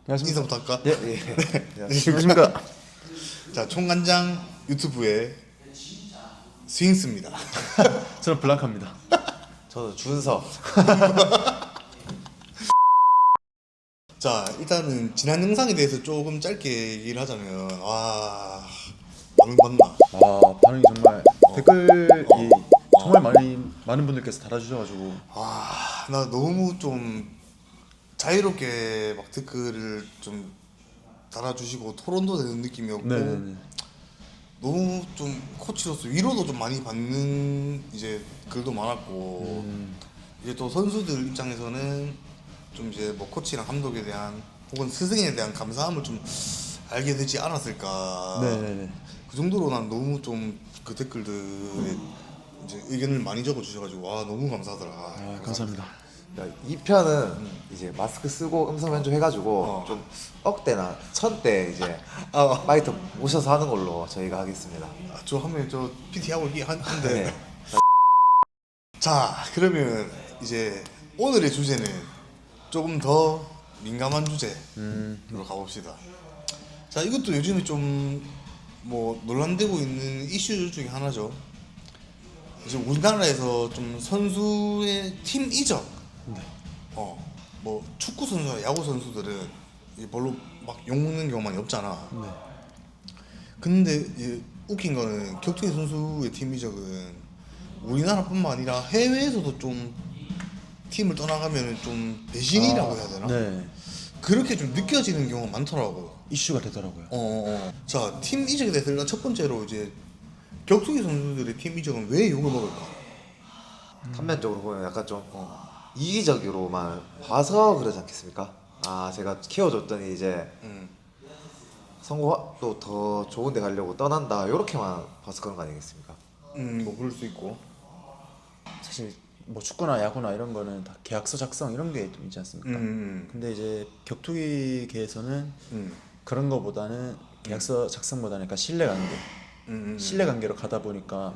안녕하십니까. 인사부터 할까? 예. 예. 안녕하십니까. 자, 총관장 유튜브의 스윙스입니다. 저는 블랑카입니다. 저는 준서. 자, 일단은 지난 영상에 대해서 조금 짧게 얘기를 하자면 반응 봤나? 반응이 정말 댓글이 정말 많은 분들께서 달아주셔가지고 나 너무 좀 자유롭게 막 댓글을 좀 달아주시고 토론도 되는 느낌이었고 네네네. 너무 좀 코치로서 위로도 좀 많이 받는 이제 글도 많았고 이제 또 선수들 입장에서는 좀 이제 뭐 코치랑 감독에 대한 혹은 스승에 대한 감사함을 좀 알게 되지 않았을까. 네네네. 그 정도로 난 너무 좀 그 댓글들에 이제 의견을 많이 적어주셔가지고 너무 감사하더라. 감사합니다. 그러니까 2편은 이제 마스크 쓰고 음성 편집 해가지고 좀 억대나 천대 이제 마이크 모셔서 하는 걸로 저희가 하겠습니다. 저 하면 저 PT 하고 있긴 한데. 네. 자, 그러면 이제 오늘의 주제는 조금 더 민감한 주제로 가봅시다. 자, 이것도 요즘에 좀 뭐 논란되고 있는 이슈 중에 하나죠. 이제 우리나라에서 좀 선수의 팀 이적, 뭐 축구 선수나 야구 선수들은 별로 막 욕먹는 경우 많이 없잖아. 근데 이제 웃긴 거는 격투기 선수의 팀 이적은 우리나라뿐만 아니라 해외에서도 좀 팀을 떠나가면 좀 배신이라고 해야 되나? 네. 그렇게 좀 느껴지는 경우가 많더라고. 이슈가 되더라고요. 자, 팀 이적에 대해서 일단 첫 번째로 이제 격투기 선수들의 팀 이적은 왜 욕을 먹을까? 단면적으로 보면 약간 좀 이기적으로만 봐서 그러지 않겠습니까? 제가 키워줬더니 이제 성공도 더 좋은 데 가려고 떠난다 이렇게만 봐서 그런 거 아니겠습니까? 뭐 그럴 수 있고. 사실 뭐 축구나 야구나 이런 거는 다 계약서 작성 이런 게 좀 있지 않습니까? 근데 이제 격투기계에서는 그런 거보다는 계약서 작성보다는 약간 신뢰관계로 가다 보니까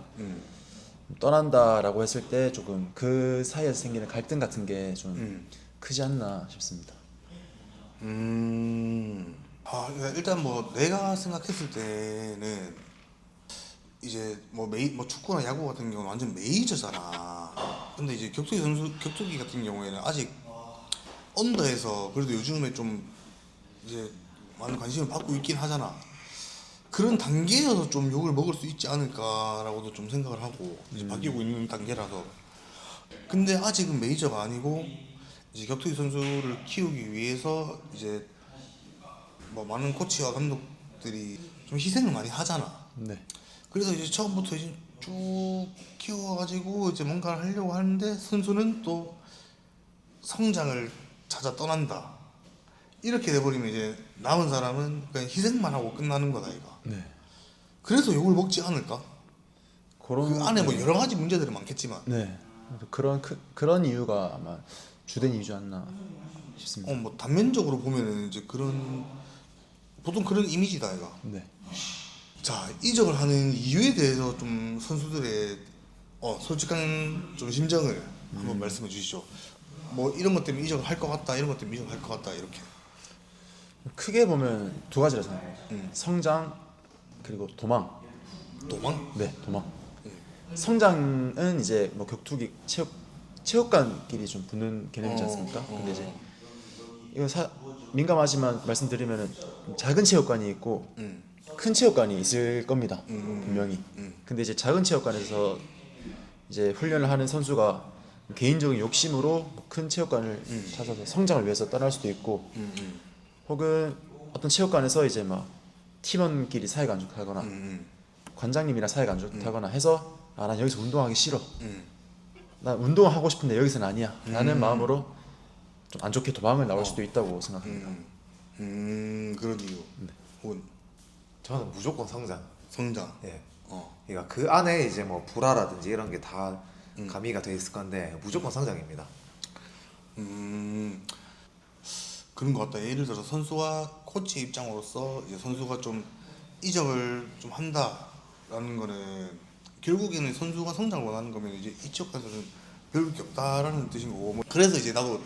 떠난다라고 했을 때 조금 그 사이에서 생기는 갈등 같은 게 좀 크지 않나 싶습니다. 일단 뭐 내가 생각했을 때는 이제 뭐 축구나 야구 같은 경우는 완전 메이저잖아. 근데 이제 격투기 같은 경우에는 아직 언더에서 그래도 요즘에 좀 이제 많은 관심을 받고 있긴 하잖아. 그런 단계여서 좀 욕을 먹을 수 있지 않을까라고도 좀 생각을 하고 이제 바뀌고 있는 단계라서. 근데 아직은 메이저가 아니고 이제 격투기 선수를 키우기 위해서 이제 뭐 많은 코치와 감독들이 좀 희생을 많이 하잖아. 네. 그래서 이제 처음부터 이제 쭉 키워가지고 이제 뭔가를 하려고 하는데 선수는 또 성장을 찾아 떠난다. 이렇게 돼버리면 이제 남은 사람은 그냥 희생만 하고 끝나는 거다 이거. 네. 그래서 욕을 먹지 않을까? 그런 그 안에 뭐 여러 가지 문제들이 많겠지만. 네. 그런 이유가 아마 주된 이유지 않나 싶습니다. 뭐 단면적으로 보면은 이제 보통 그런 이미지다 이거. 네. 자, 이적을 하는 이유에 대해서 좀 선수들의 솔직한 좀 심정을 한번 말씀해 주시죠. 뭐 이런 것 때문에 이적을 할 것 같다, 이런 것 때문에 이적을 할 것 같다 이렇게. 크게 보면 두 가지라 생각해요. 성장 그리고 도망. 도망? 네, 도망. 성장은 이제 뭐 격투기 체육관끼리 좀 붙는 개념이지 않습니까? 근데 이제 이건 민감하지만 말씀드리면은 작은 체육관이 있고 큰 체육관이 있을 겁니다. 분명히. 근데 이제 작은 체육관에서 이제 훈련을 하는 선수가 개인적인 욕심으로 큰 체육관을 찾아서 성장을 위해서 떠날 수도 있고 혹은 어떤 체육관에서 이제 막 팀원끼리 사이가 안 좋다거나 관장님이랑 사이가 안 좋다거나 해서 난 여기서 운동하기 싫어. 난 운동을 하고 싶은데 여기서는 아니야. 라는 마음으로 좀 안 좋게 도망을 나올 수도 있다고 생각합니다. 그런 이유. 혹은 저는 무조건 성장. 성장. 예. 그러니까 그 안에 이제 뭐 불화라든지 이런 게 다 가미가 돼 있을 건데 무조건 성장입니다. 그런 것 같다. 예를 들어서 선수와 코치 입장으로서 이제 선수가 좀 이적을 좀 한다라는 거는 결국에는 선수가 성장을 원하는 거면 이제 이쪽 가서는 배울 게 없다라는 뜻인 거고. 그래서 이제 나도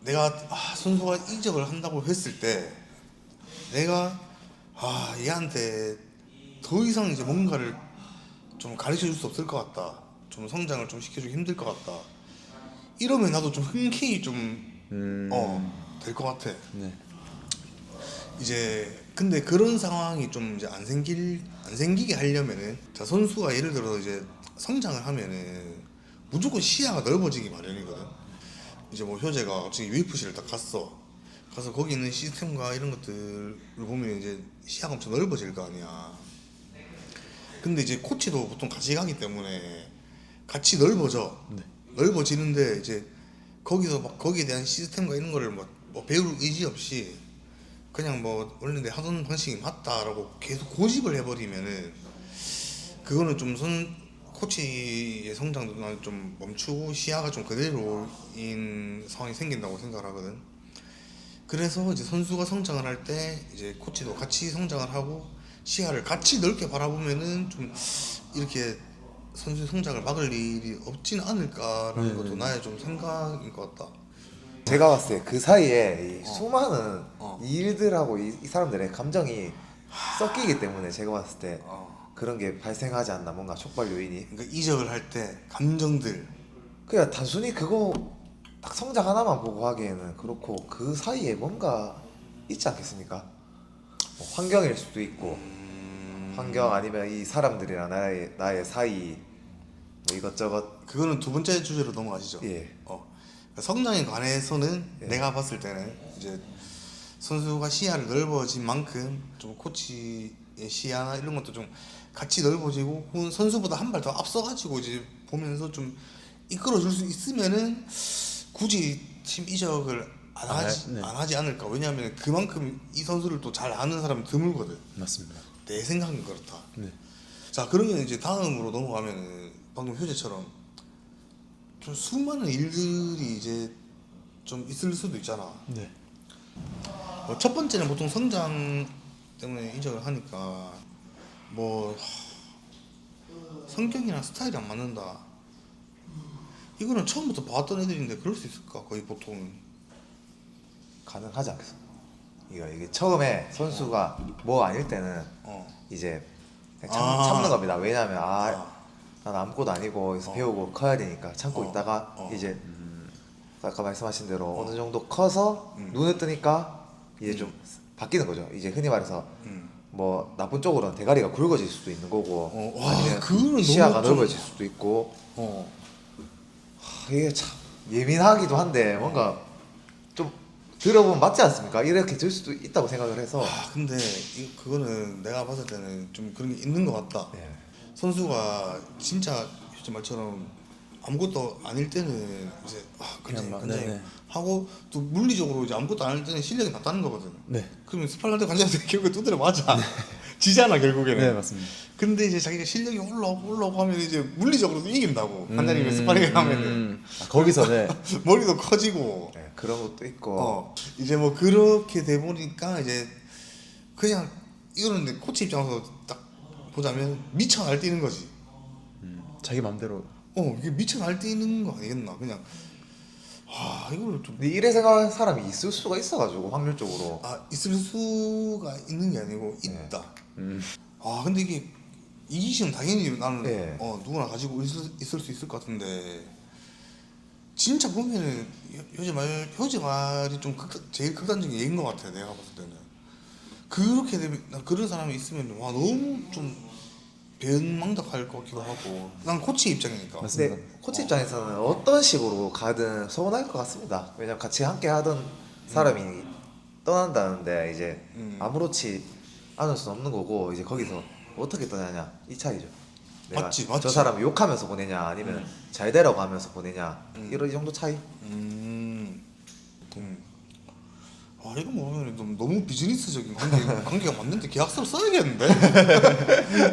내가 선수가 이적을 한다고 했을 때 내가 얘한테 더 이상 이제 뭔가를 좀 가르쳐 줄 수 없을 것 같다. 좀 성장을 좀 시켜주기 힘들 것 같다. 이러면 나도 좀 흔쾌히 좀 될 것 같아. 네. 이제 근데 그런 상황이 좀 이제 안 생기게 하려면은 자 선수가 예를 들어 이제 성장을 하면은 무조건 시야가 넓어지기 마련이거든. 이제 뭐 효재가 갑자기 UFC를 딱 가서 거기 있는 시스템과 이런 것들을 보면 이제 시야가 엄청 넓어질 거 아니야. 근데 이제 코치도 보통 같이 가기 때문에 같이 넓어져. 네. 넓어지는데 이제 거기서 막 거기에 대한 시스템과 이런 거를 뭐 배울 의지 없이 그냥 뭐 원래 내 하던 방식이 맞다라고 계속 고집을 해버리면은 그거는 좀 코치의 성장도 난 좀 멈추고 시야가 좀 그대로인 상황이 생긴다고 생각을 하거든. 그래서 이제 선수가 성장을 할 때 이제 코치도 같이 성장을 하고 시야를 같이 넓게 바라보면은 좀 이렇게 선수 성장을 막을 일이 없진 않을까라는 것도 나의 좀 생각인 것 같다. 제가 봤을 때 그 사이에 이 수많은 이 일들하고 이 사람들의 감정이 섞이기 때문에 제가 봤을 때 그런 게 발생하지 않나, 뭔가 촉발 요인이. 그러니까 이적을 할 때 감정들 그냥 단순히 그거 딱 성장 하나만 보고 하기에는 그렇고 그 사이에 뭔가 있지 않겠습니까? 뭐 환경일 수도 있고 환경 아니면 이 사람들이랑 나의 사이 뭐 이것저것. 그거는 두 번째 주제로 넘어가시죠. 예. 그러니까 성장에 관해서는 예. 내가 봤을 때는 이제 선수가 시야를 넓어진 만큼 좀 코치의 시야나 이런 것도 좀 같이 넓어지고 혹은 선수보다 한 발 더 앞서가지고 이제 보면서 좀 이끌어줄 수 있으면은 굳이 팀 이적을 안 하지 않을까. 왜냐하면 그만큼 이 선수를 또 잘 아는 사람이 드물거든. 맞습니다. 내 생각은 그렇다. 네. 자 그러면 이제 다음으로 넘어가면은 방금 효재처럼 좀 수많은 일들이 이제 좀 있을 수도 있잖아. 네. 첫 번째는 보통 성장 때문에 이적을 하니까 뭐 성격이나 스타일이 안 맞는다. 이거는 처음부터 봐왔던 애들인데 그럴 수 있을까? 거의 보통은. 가능하지 않겠습니까? 이게 처음에 선수가 뭐 아닐 때는 이제 그냥 참는 겁니다. 왜냐하면 난 아무것도 아니고 그래서 배우고 커야 되니까 참고 있다가 이제 아까 말씀하신 대로 어느 정도 커서 눈에 뜨니까 이제 좀 바뀌는 거죠. 이제 흔히 말해서 뭐 나쁜 쪽으로는 대가리가 굵어질 수도 있는 거고 아니면 그거는 시야가 너무 좀- 넓어질 수도 있고. 이게 참 예민하기도 한데 뭔가 좀 들어보면 맞지 않습니까? 이렇게 될 수도 있다고 생각을 해서. 근데 그거는 내가 봤을 때는 좀 그런 게 있는 것 같다. 네. 선수가 진짜 효재 말처럼 아무것도 아닐 때는 이제 그냥 막, 굉장히 네네. 하고 또 물리적으로 이제 아무것도 아닐 때는 실력이 낮다는 거거든. 네. 그러면 스파링할 때 관장한테 결국에 두드려 맞아. 지잖아 결국에는. 네, 맞습니다. 근데 이제 자기가 실력이 올라오고 하면 이제 물리적으로도 이긴다고. 관장님이 스파링을 하면은 거기서 네. 머리도 커지고. 네, 그런 것도 있고. 이제 뭐 그렇게 돼 보니까 이제 그냥 이거는 이제 코치 입장에서 딱 보자면 미쳐 날뛰는 거지. 자기 맘대로. 이게 미쳐 날뛰는 거 아니겠나? 그냥 이거를 좀 근데 이래 생각하는 사람이 있을 수가 있어가지고 확률적으로. 있을 수가 있는 게 아니고 있다. 근데 이게 이기심은 당연히 나는 예. 누구나 가지고 있을 수 있을 것 같은데 진짜 보면은 효재 말이 좀 제일 극단적인 예인 것 같아. 내가 봤을 때는 그렇게 되면 난 그런 사람이 있으면 너무 좀 배은망덕할 것 같기도 하고. 난 코치 입장이니까. 맞습니다. 근데 코치 입장에서는 어떤 식으로 가든 서운할 것 같습니다. 왜냐면 같이 함께 하던 사람이 떠난다는데 이제 아무렇지 않을 수는 없는 거고, 이제 거기서 어떻게 떠나냐 이 차이죠. 내가 맞지. 저 사람 욕하면서 보내냐 아니면 잘 되라고 하면서 보내냐 이런 이 정도 차이. 이거 뭐면 너무 비즈니스적인 관계가 맞는데 계약서를 써야겠는데.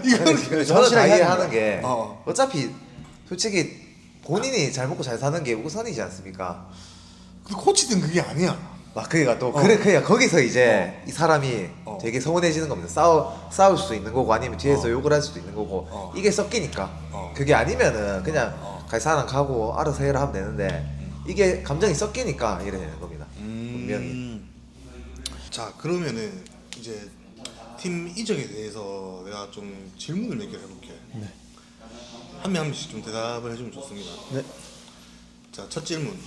이거는 저는 다 확실하게 이해하는 게 어차피 솔직히 본인이 잘 먹고 잘 사는 게 우선이지 않습니까? 근데 코치든 그게 아니야. 그러니까 또 그러니까 거기서 이제 이 사람이 되게 서운해지는 겁니다. 싸울 수도 있는 거고 아니면 뒤에서 욕을 할 수도 있는 거고 이게 섞이니까. 그게 아니면은 그냥 갈 사람 가고 알아서 해라 하면 되는데 이게 감정이 섞이니까 이래 되는 겁니다. 분명히. 자 그러면은 이제 팀 이적에 대해서 내가 좀 질문을 몇 개를 해볼게. 한 명씩 좀 대답을 해주면 좋습니다. 네. 자 첫 질문.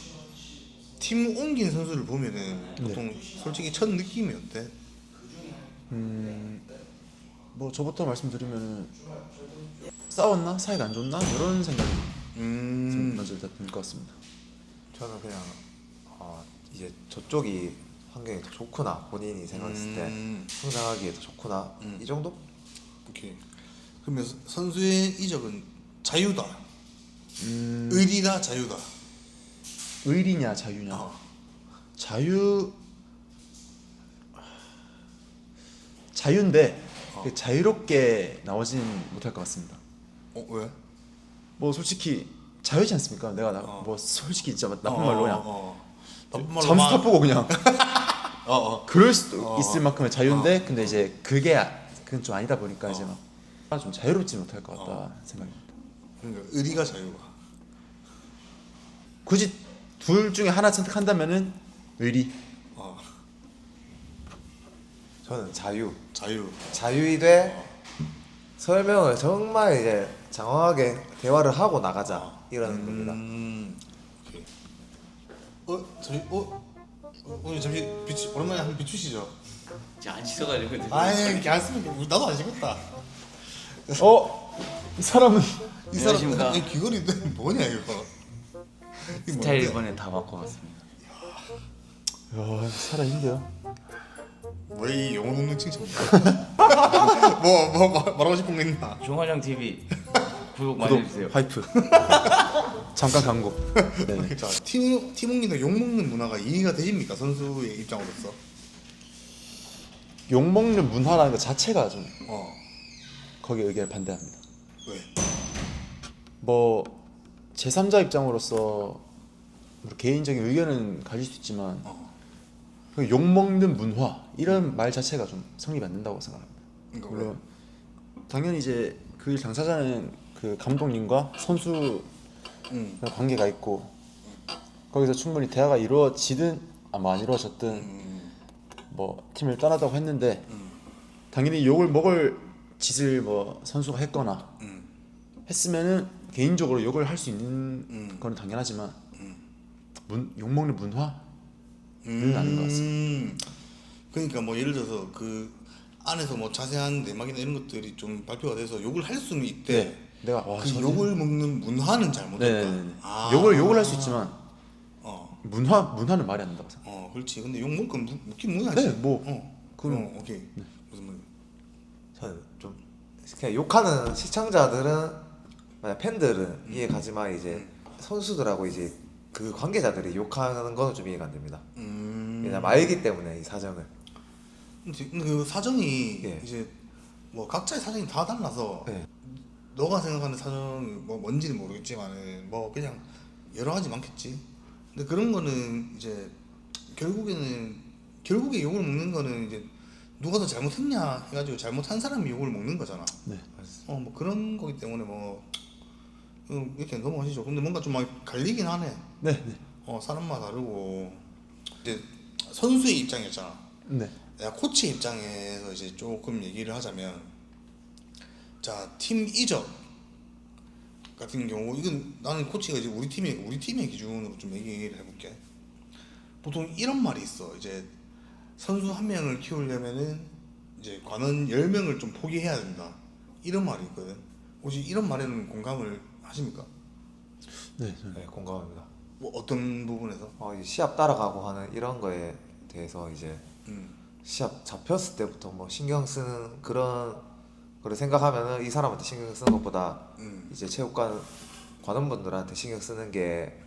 팀 옮긴 선수를 보면은 보통 솔직히 첫 느낌이 어때? 뭐 저부터 말씀드리면 싸웠나 사이가 안 좋나 이런 생각이 먼저 일단 들 것 같습니다. 저는 그냥 이제 저쪽이 환경이 더 좋구나 본인이 생각했을 때 성장하기에 더 좋구나 이 정도? 오케이. 그러면 선수의 이적은 자유다. 의리다 자유다. 의리냐 자유냐. 자유인데 그 자유롭게 나오진 못할 것 같습니다. 왜? 뭐 솔직히 자유지 않습니까? 내가 뭐 솔직히 진짜 나쁜 말로 그냥 나쁜 말로 잠수 타보고 그냥 그럴 수도 어. 있을 만큼의 자유인데 근데 이제 그건 좀 아니다 보니까 이제 막 좀 자유롭지 못할 것 같다 생각입니다. 그러니까 의리가 자유가. 굳이 둘 중에 하나 선택한다면은 의리. 저는 자유. 자유. 자유이되 설명을 정말 이제 장황하게 대화를 하고 나가자 이러는 겁니다. 오케이. 저희 오늘 잠시 오랜만에 한번 비추시죠. 제가 안 씻어가지고. 아니 이렇게 안 쓰면 나도 안 시겠다. 이 사람은 이 사람 안녕하십니까. 이 귀걸이 뭐냐 이거. 스타일 이번에 다 바꿔봤습니다. 야 살아 힘들요. 왜이 영혼 없는 칭찬이야? 말하고 싶은 거 있나? 종환형 TV 구독 많이 해주세요. 파이프. 잠깐 광고. 네네. 자, 팀 옮기다 욕 먹는 문화가 이해가 되십니까 선수의 입장으로서? 욕 먹는 문화라는 것 자체가 좀 어, 거기에 의견을 반대합니다. 왜? 뭐 제3자 입장으로서 뭐 개인적인 의견은 가질 수 있지만 그 욕 먹는 문화 이런 말 자체가 좀 성립이 안 된다고 생각합니다. 그러니까 물론 당연히 이제 그 일 당사자는 그 감독님과 선수 관계가 있고 거기서 충분히 대화가 이루어지든 아마 안 이루어졌든 뭐 팀을 떠나다고 했는데 당연히 욕을 먹을 짓을 뭐 선수가 했거나 했으면은 개인적으로 욕을 할 수 있는 건 당연하지만 욕 먹는 문화는 아닌 것 같습니다. 그러니까 뭐 예를 들어서 그 안에서 뭐 자세한 내막이나 이런 것들이 좀 발표가 돼서 욕을 할 수는 있대. 네, 내가 그 욕을 먹는 문화는 잘못됐다. 네네네. 욕을 할 수 있지만 어, 문화는 말이 안 된다고 생각. 그렇지. 근데 욕 먹긴 묻긴 문화지. 네, 뭐 그럼 오케이. 무슨 말? 저는 좀 그냥 욕하는 시청자들은 만약 팬들은 이해 가지만 이제 선수들하고 이제 그 관계자들이 욕하는 거는 좀 이해가 안 됩니다. 왜냐면 알기 때문에 이 사정을. 근데 그 사정이 예. 이제 뭐 각자의 사정이 다 달라서 네. 너가 생각하는 사정이 뭐 뭔지는 모르겠지만은 뭐 그냥 여러 가지 많겠지. 근데 그런 거는 이제 결국에 욕을 먹는 거는 이제 누가 더 잘못했냐 해가지고 잘못한 사람이 욕을 먹는 거잖아. 네. 뭐 그런 거기 때문에 뭐 이렇게 넘어가시죠. 근데 뭔가 좀 막 갈리긴 하네. 네. 사람마다 다르고 이제 선수의 입장이었잖아. 네. 내가 코치 입장에서 이제 조금 얘기를 하자면, 자, 팀 이적 같은 경우 이건 나는 코치가 이제 우리 팀의 기준으로 좀 얘기를 해볼게. 보통 이런 말이 있어. 이제 선수 한 명을 키우려면은 이제 관원 10명을 좀 포기해야 된다. 이런 말이 있거든. 혹시 이런 말에는 공감을 하십니까? 네. 네, 공감합니다. 뭐 어떤 부분에서? 이제 시합 따라가고 하는 이런 거에 대해서 이제 시합 잡혔을 때부터 뭐 신경 쓰는 그런 거를 생각하면은 이 사람한테 신경 쓰는 것보다 이제 체육관 관원분들한테 신경 쓰는 게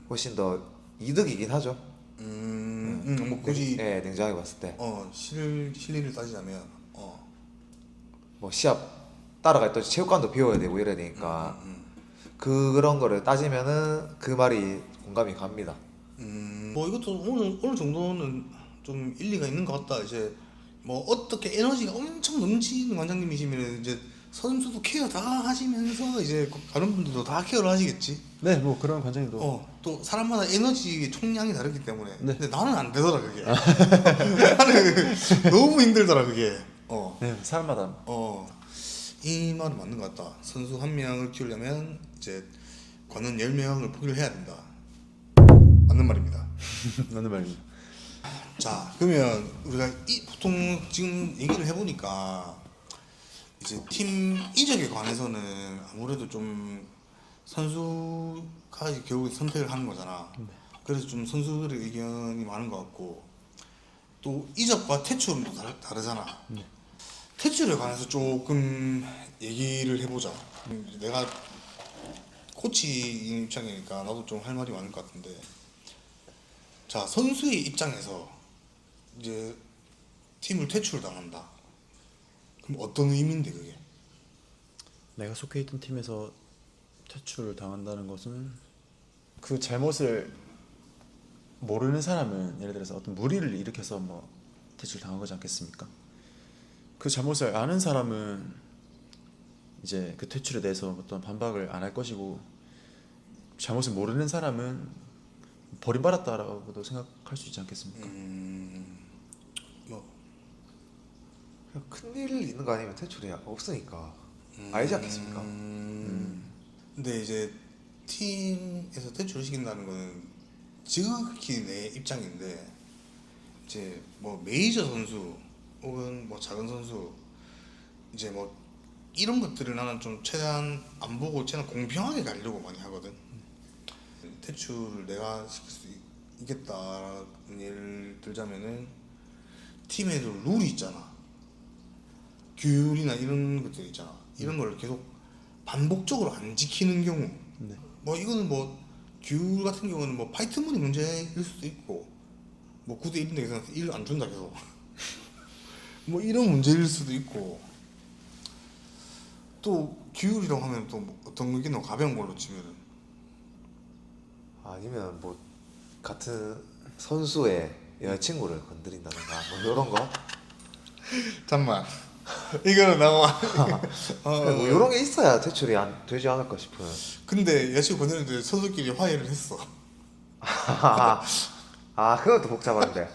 훨씬 더 이득이긴 하죠. 뭐 굳이 네, 냉정하게 봤을 때 실리를 따지자면 뭐 시합 따라갈 때 체육관도 비워야 되고 이래야 되니까 그런 거를 따지면은 그 말이 공감이 갑니다. 뭐 이것도 어느 정도는 좀 일리가 있는 것 같다. 이제 뭐 어떻게 에너지가 엄청 넘치는 관장님이시면 이제 선수도 케어 다 하시면서 이제 다른 분들도 다 케어를 하시겠지. 네, 뭐 그런 관장님도 또 사람마다 에너지 총량이 다르기 때문에. 네. 근데 나는 안 되더라 그게. 나는 너무 힘들더라 그게. 네, 사람마다 이 말은 맞는 것 같다. 선수 한 명을 키우려면 이제 관원 10명을 포기를 해야 된다. 맞는 말입니다. 맞는 말입니다. 자, 그러면 우리가 보통 지금 얘기를 해보니까 이제 팀 이적에 관해서는 아무래도 좀 선수가 결국에 선택을 하는 거잖아. 그래서 좀 선수들의 의견이 많은 것 같고, 또 이적과 퇴출은 또 다르잖아. 퇴출에 관해서 조금 얘기를 해보자. 내가 코치인 입장이니까 나도 좀 할 말이 많을 것 같은데, 자, 선수의 입장에서 이제 팀을 퇴출당한다. 그럼 어떤 의미인데 그게? 내가 속해 있던 팀에서 퇴출을 당한다는 것은 그 잘못을 모르는 사람은 예를 들어서 어떤 무리를 일으켜서 뭐 퇴출 당한 거지 않겠습니까? 그 잘못을 아는 사람은 이제 그 퇴출에 대해서 어떤 반박을 안 할 것이고, 잘못을 모르는 사람은 버림받았다라고도 생각할 수 있지 않겠습니까? 뭐 그냥 큰일 있는 거 아니면 퇴출이 없으니까 알지 않겠습니까? 근데 이제 팀에서 퇴출을 시킨다는 거는 지극히 내 입장인데, 이제 뭐 메이저 선수 혹은 뭐 작은 선수 이제 뭐 이런 것들을 나는 좀 최대한 안 보고 최대한 공평하게 가려고 많이 하거든. 퇴출을 내가 시킬 수 있겠다는 예를 들자면은 팀에도 룰이 있잖아. 규율이나 이런 것들 있잖아. 이런 걸 계속 반복적으로 안 지키는 경우, 뭐 이거는 뭐 규율 같은 경우는 뭐 파이트문이 문제일 수도 있고, 뭐 9대 1인데 그래서 1 안 준다 계속 뭐 이런 문제일 수도 있고, 또 규율이라고 하면 또 뭐 어떤 거겠노? 가벼운 걸로 치면은 아니면 뭐 같은 선수의 여자친구를 건드린다든가 뭐 이런 거. 잠만 이거는 나와 뭐 이런 게 있어야 퇴출이 안 되지 않을까 싶어요. 근데 여자친구 건드렸는데 선수끼리 화해를 했어. 그것도 복잡한데.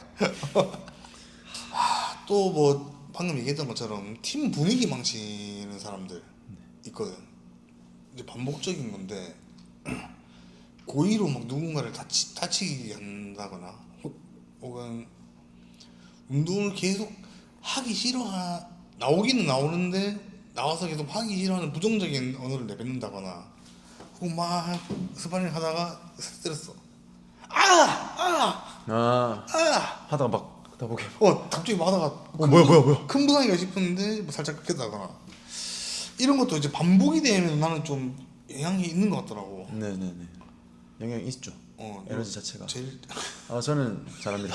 또 뭐 방금 얘기했던 것처럼 팀 분위기 망치는 사람들 있거든. 이제 반복적인 건데 고의로 막 누군가를 다치게 한다거나 혹은 운동을 계속 하기 나오기는 나오는데 나와서 계속 하기 싫어하는 부정적인 언어를 내뱉는다거나, 혹은 막 스파링 하다가 스트레스 하다가 막 하다 보게 갑자기 막 하다가 뭐야 큰 부상이가 싶었는데 뭐 살짝 끊겼다거나, 이런 것도 이제 반복이 되면 나는 좀 영향이 있는 것 같더라고. 네네네, 영향이 있죠. 에너지 자체가. 제일 저는 잘합니다.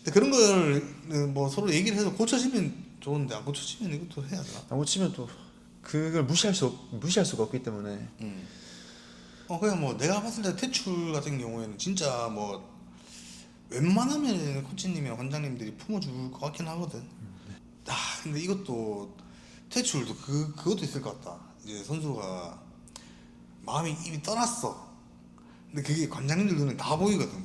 근데 그런 걸 뭐 서로 얘기를 해서 고쳐지면 좋은데, 안 고쳐지면 이것도 해야 되나? 안 고치면 또 그걸 무시할 수가 없기 때문에. 그냥 뭐 내가 봤을 때 퇴출 같은 경우에는 진짜 뭐 웬만하면 코치님이나 관장님들이 품어줄 것 같긴 하거든. 근데 이것도 퇴출도 그것도 있을 것 같다. 이제 선수가 마음이 이미 떠났어. 근데 그게 관장님들 눈에 다 보이거든.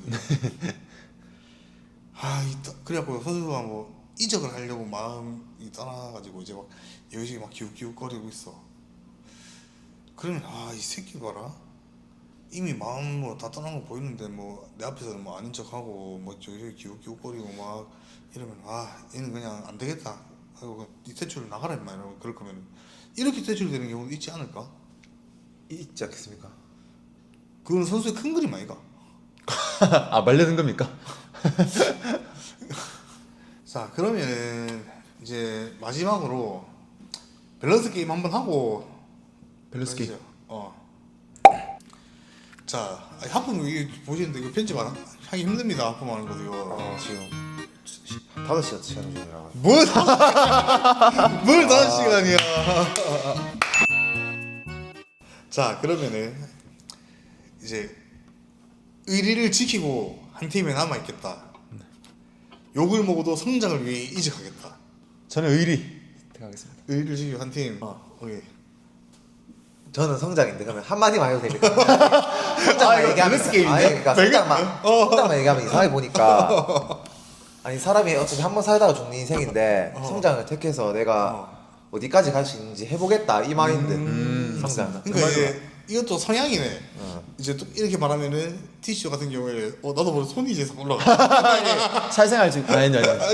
그래갖고 선수가 뭐 이적을 하려고 마음이 떠나가지고 이제 막 여기저기 막 기웃기웃거리고 있어. 그러면 이 새끼 봐라. 이미 마음 뭐 다 떠난 거 보이는데 뭐 내 앞에서는 뭐 아닌 척하고 뭐 저기 기웃기웃거리고 막 이러면 얘는 그냥 안 되겠다 하고 이 퇴출을 나가라 임마 이러면, 그럴 거면 이렇게 퇴출되는 경우도 있지 않을까? 있지 않겠습니까? 그건 선수의 큰 그림 아이가? 말려든 겁니까? 자, 그러면은 이제 마지막으로 밸런스 게임 한번 하고 밸런스 게임. 자, 하품 이게 보시는데 이거 편집 하기 힘듭니다. 하품하는 거 이거. 지금 5시간 시간 중이라. 뭘 5시간이야. 자, 그러면은 이제 의리를 지키고 한 팀에 남아 있겠다. 욕을 먹어도 성장을 위해 이직하겠다. 저는 의리 선택하겠습니다. 의리를 지키고 한 팀. 오케이. 저는 성장인데 그러면 한 마디만 해도 됩니까? 성장만 얘기하면 아니 그러니까 성장만 얘기하면 이상하게 보니까 아니 사람이 어차피 한 번 살다가 죽는 인생인데 성장을 택해서 내가 어디까지 갈 수 있는지 해보겠다 이 마인드 성장. 그러니까 이제 이것도 성향이네. 이제 또 이렇게 말하면은 티슈 같은 경우에 나도 모르게 손이 이제 올라가. 사회생활 중 아니. 그러니까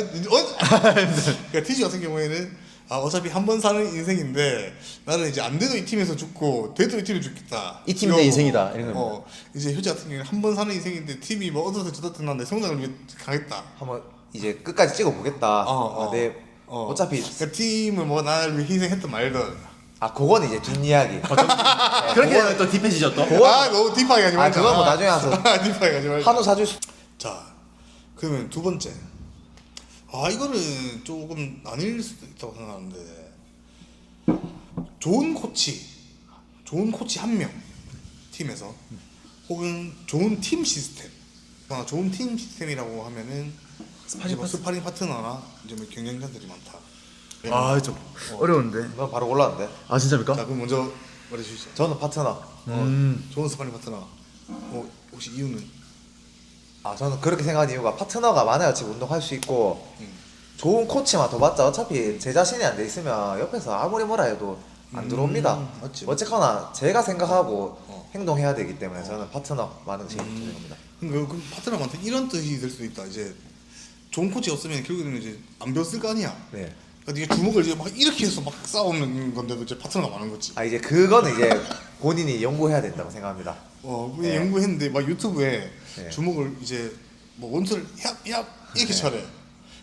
티슈 같은 경우에는 어차피 한 번 사는 인생인데 나는 이제 안 돼도 이 팀에서 죽고 돼도 이 팀에 죽겠다. 이 팀 내 인생이다 이런 겁니다. 이제 효자 같은 경우에 한 번 사는 인생인데 팀이 뭐 어디서 저렇든 난내 성장을 위해 가겠다. 한번 이제 끝까지 찍어보겠다. 내 어차피 그러니까 팀을 뭐 나를 위해 희생했든 말든. 그건 이제 뒷이야기. 그렇게 되면 또 딥해지죠 또. 너무 딥하게 가지 말자. 그건 뭐 나중에 와서 딥하게 가지 말자. 한우 사줄 수. 자, 그러면 두 번째. 이거는 조금 나뉠 수도 있다고 생각하는데 좋은 코치 한 명 팀에서 혹은 좋은 팀 시스템. 좋은 팀 시스템이라고 하면은 스파링 파트너나 이제 뭐 경쟁자들이 많다. 좀 어려운데. 난 바로 올라왔는데. 진짜입니까? 자, 그럼 먼저 말해주시죠. 저는 파트너. 좋은 스파링 파트너. 혹시 이유는? 저는 그렇게 생각하는 이유가 파트너가 많아야 지금 운동할 수 있고 좋은 코치만 더 받자. 어차피 제 자신이 안 돼 있으면 옆에서 아무리 뭐라 해도 안 들어옵니다. 맞지. 어쨌거나 제가 생각하고 행동해야 되기 때문에 저는 파트너 많은 게 제일 중요합니다. 그럼 파트너한테 이런 뜻이 될 수도 있다. 이제 좋은 코치 없으면 결국에는 이제 안 배웠을 거 아니야. 네. 그러니까 네가 주먹을 이제 막 이렇게 해서 막 싸우는 건데도 이제 파트너가 많은 거지. 이제 그거는 이제 본인이 연구해야 된다고 생각합니다. 네. 연구했는데 막 유튜브에 네. 주먹을 이제 뭐 원투를 얍얍 이렇게 차래.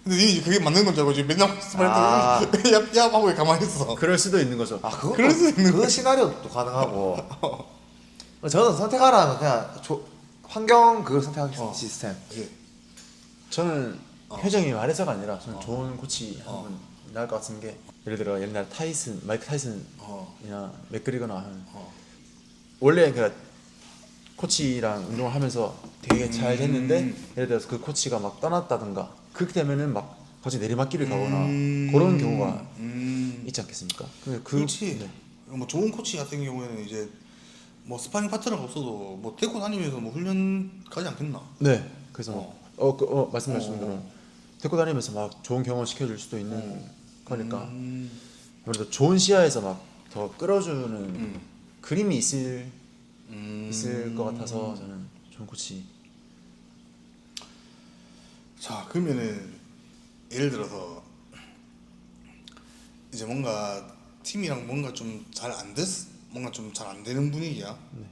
근데 니 이제 그게 맞는 건 줄 알고 이제 맨날 스파링 얍얍 하고 가만히 있어. 그럴 수도 있는 거죠. 그것도 그럴 수 있는 그 시나리오도 가능하고. 저는 선택하라 하면 그냥 환경 그걸 선택하겠습니다. 시스템. 예. 저는 효정이 말해서가 아니라 저는 좋은 코치 한번 나을 것 같은 게 예를 들어 옛날 마이크 타이슨이나 맥그리거나 하는 원래 그 코치랑 운동을 하면서 되게 잘 됐는데 예를 들어서 그 코치가 막 떠났다든가 그렇게 되면은 막 갑자기 내리막길을 가거나 그런 경우가 있지 않겠습니까? 그렇지. 네. 뭐 좋은 코치 같은 경우에는 이제 뭐 스파링 파트너가 없어도 뭐 데리고 다니면서 뭐 훈련 가지 않겠나? 네. 그래서 말씀하신 대로 데리고 다니면서 막 좋은 경험 시켜줄 수도 있는 거니까 아무래도 좋은 시야에서 막 더 끌어주는 그림이 있을 것 같아서 저는 좋은 코치. 자, 그러면은 예를 들어서 이제 뭔가 팀이랑 뭔가 좀 잘 안 됐, 뭔가 좀 잘 안 되는 분위기야. 네.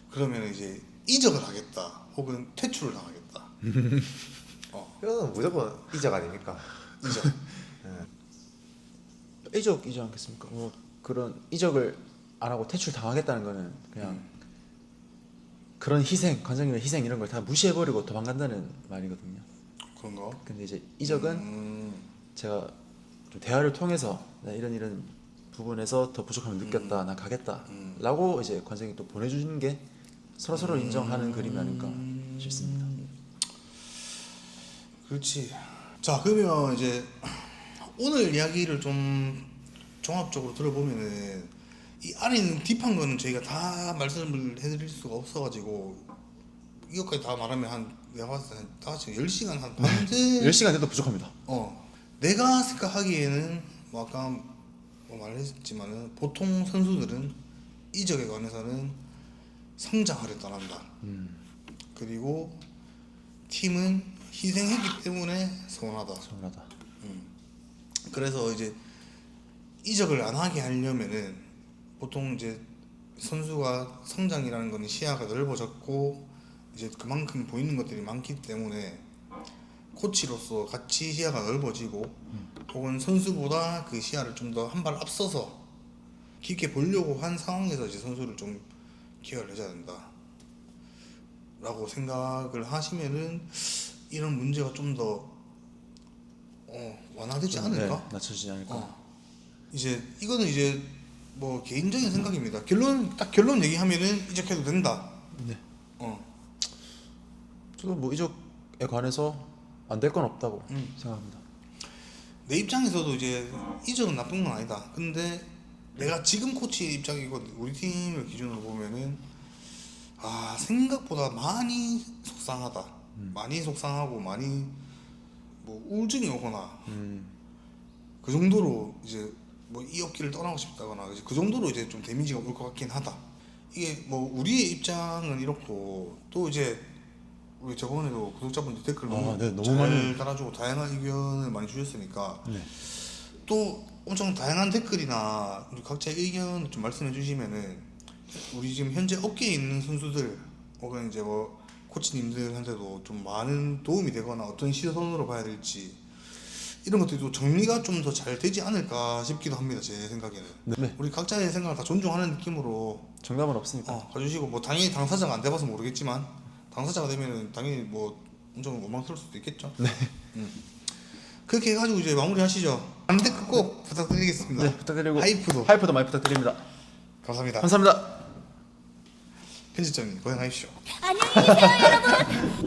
그러면 이제 이적을 하겠다, 혹은 퇴출을 당하겠다. 이거는 무조건 이적 아닙니까? 이적. 이적이지 않겠습니까? 뭐 그런 이적을 안 하고 퇴출 당하겠다는 거는 그냥 그런 희생, 관장님의 희생 이런 걸 다 무시해버리고 도망간다는 말이거든요. 그런가? 근데 이제 이적은 제가 좀 대화를 통해서 나 이런 부분에서 더 부족함을 느꼈다, 나 가겠다라고 이제 관장이 또 보내주는 게 서로 인정하는 그림이 아닐까 싶습니다. 그렇지. 자, 그러면 이제 오늘 이야기를 좀 종합적으로 들어보면은 이 안에 있는 딥한 거는 저희가 다 말씀을 해드릴 수가 없어가지고 이것까지 다 말하면 내가 봤을 때는 다 같이 10시간 한 밤새 10시간 돼도 부족합니다. 내가 생각하기에는 뭐 아까 뭐 말했지만은 보통 선수들은 이적에 관해서는 성장하려 떠난다. 그리고 팀은 희생했기 때문에 서운하다. 그래서 이제 이적을 안 하게 하려면은 보통 이제 선수가 성장이라는 거는 시야가 넓어졌고 이제 그만큼 보이는 것들이 많기 때문에 코치로서 같이 시야가 넓어지고 혹은 선수보다 그 시야를 좀 더 한 발 앞서서 깊게 보려고 한 상황에서 이제 선수를 좀 케어를 해줘야 된다 라고 생각을 하시면은 이런 문제가 좀 더 완화되지 않을까? 네, 낮춰지지 않을까. 이제 이거는 이제 뭐 개인적인 생각입니다. 결론 얘기하면은 이적해도 된다. 네. 어. 저도 뭐 이적에 관해서 안 될 건 없다고 생각합니다. 내 입장에서도 이제 이적은 나쁜 건 아니다. 근데 내가 지금 코치의 입장이고 우리 팀을 기준으로 보면은 생각보다 많이 속상하다. 많이 속상하고 많이 뭐 우울증이 오거나 그 정도로 이제 뭐 이 업계를 떠나고 싶다거나 그 정도로 이제 좀 데미지가 올 것 같긴 하다. 이게 뭐 우리의 입장은 이렇고 또 이제 우리 저번에도 구독자분들 댓글 너무 잘 많이 달아주고 다양한 의견을 많이 주셨으니까 네. 또 엄청 다양한 댓글이나 우리 각자의 의견을 좀 말씀해 주시면은 우리 지금 현재 업계에 있는 선수들 혹은 이제 뭐 코치님들한테도 좀 많은 도움이 되거나 어떤 시선으로 봐야 될지 이런 것들이 또 정리가 좀 더 잘 되지 않을까 싶기도 합니다. 제 생각에는. 네. 우리 각자의 생각을 다 존중하는 느낌으로 정답은 없으니까. 가주시고 뭐 당연히 당사자가 안 돼봐서 모르겠지만 당사자가 되면은 당연히 뭐 엄청 원망스러울 수도 있겠죠. 네. 그렇게 해가지고 이제 마무리하시죠. 댓글 꼭 부탁드리겠습니다. 네, 부탁드리고 하이프도 많이 부탁드립니다. 감사합니다. 감사합니다. 편집장님 고생하십시오. 안녕히 계세요, 여러분.